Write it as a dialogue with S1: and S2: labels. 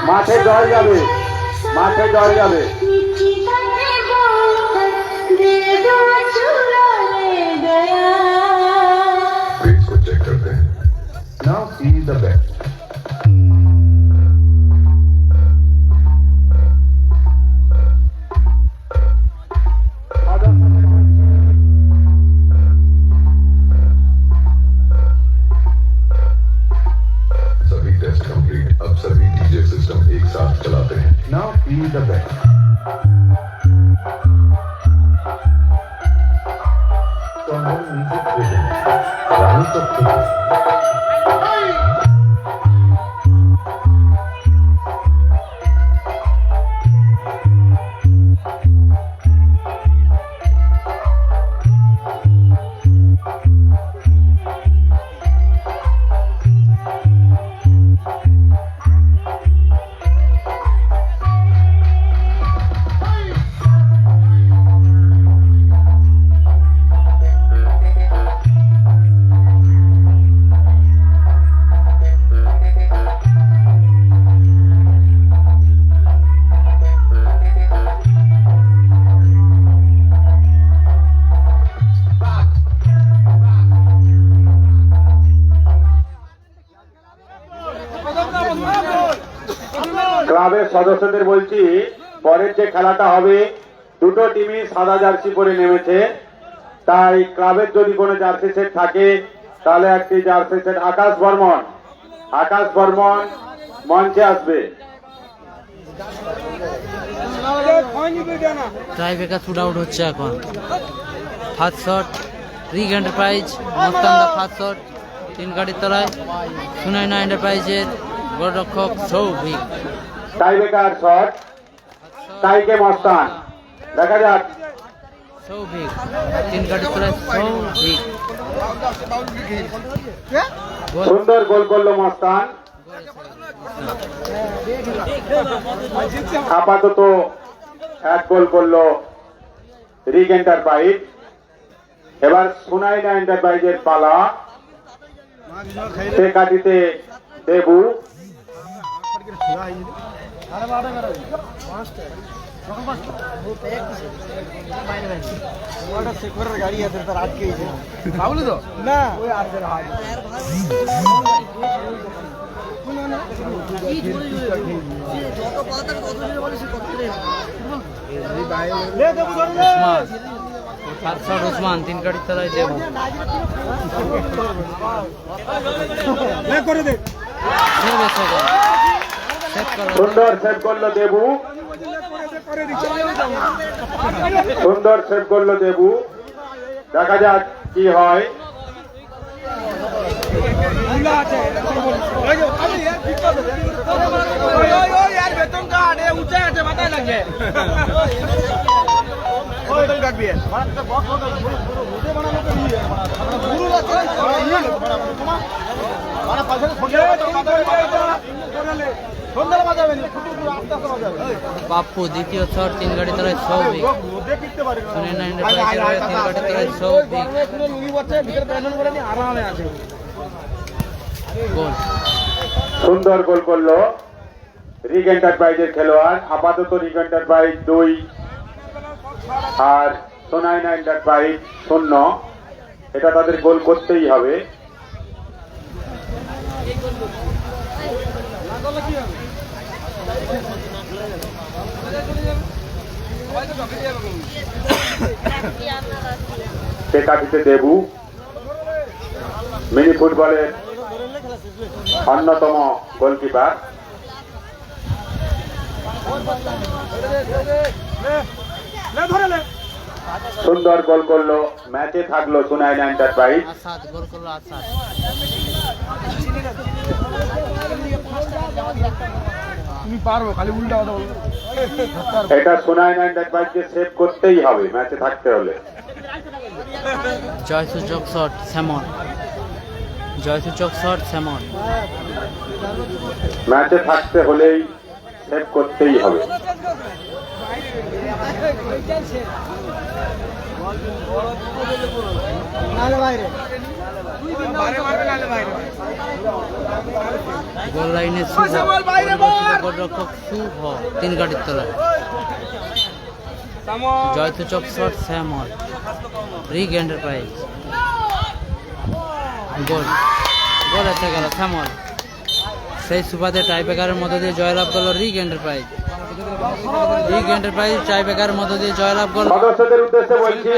S1: মাঠে জল যাবে, মাঠে জল যাবে।
S2: को चेक करते हैं। Now see the back. सभी टेस्ट कंप्लीट। अब सभी डीजे सिस्टम एक साथ चलाते हैं। Now see the back.
S1: ক্লাবের সদস্যদের বলছি, পরের যে খেলাটা হবে দুটো টিমই সাদা জার্সি পরে নেমেছে, তাই ক্লাবের যদি কোনো জার্সি সেট থাকে তাহলে একটি জার্সি সেট আকাশ বর্মন মঞ্চে আসবে।
S3: টাইব্রেকার শুট আউট হচ্ছে এখন। ফার্স্ট শট রিগ এন্টারপ্রাইজ, মস্তানদা ফার্স্ট শট 3 গাড়ির তলায়। সুনাইনা এন্টারপ্রাইজের গোলরক্ষক সৌভিক।
S1: টাইব্রেকার শট, টাইকে মস্তান, দেখা যাক।
S3: সৌভিক 3 গাড়ির তলায় সৌভিক।
S1: সুন্দর গোল করলো মস্তান। আপাতত 1 গোল করলো রিগ এন্টারপ্রাইজ। এবার সুনাইনা এন্টারপ্রাইজের পালা। সে কাটিতে দেবু।
S4: গাড়ি আছে তার আটকে ভাবলি তো না ওই আটকে
S3: উসমান 3 গাড়ির তলায় দেবু।
S1: সুন্দর সেভ করলো দেবু, সুন্দর সেভ করলো দেবু। দেখা যাক কি হয়।
S3: বাপ্পু দ্বিতীয় শট 3 গাড়ি তলায় সৌভিক। সুনাইনা এন্টারপ্রাইজের হয়ে 3 গাড়ি তলায় সৌভিক। গোল,
S1: সুন্দর গোল করলো রিগ এন্টারপ্রাইজের খেলোয়াড়। আপাতত রিগ এন্টারপ্রাইজ 2 আর সুনাইনা এন্টারপ্রাইজ 0। এটা তাদের গোল করতেই হবে। সে কাটিতে দেবু মিনি ফুটবলের অন্যতম গোলকিপার। সুন্দর গোল করলো, ম্যাচে থাকলো সুনাইনা এন্টারপ্রাইজ।
S3: আসাদ গোল করলো আসাদ।
S4: তুমি পারবো, খালি উল্টা কথা বলবো।
S1: এটা সুনাইনা এন্টারপ্রাইজকে সেভ করতেই হবে ম্যাচে থাকতে হলে।
S3: জয়সূচক শট স্যামন, জয়সূচক শট স্যামন।
S1: ম্যাচে থাকতে হলেই সেভ করতেই হবে।
S3: গোল লাইনে শুভ, গোলরক্ষক শুভ 3 গাড়ির তলায়। জয়সূচক শট স্যামন, রিগ এন্টারপ্রাইজ। গোল, গোল এসে গেল স্যামন। সেই সুবাদে টাইব্রেকারের মধ্য দিয়ে জয়লাভ করলো রিগ এন্টারপ্রাইজ। রিগ এন্টারপ্রাইজ টাইব্রেকারের মধ্য দিয়ে জয়লাভ করলো।
S1: সদস্যদের উদ্দেশ্যে বলছি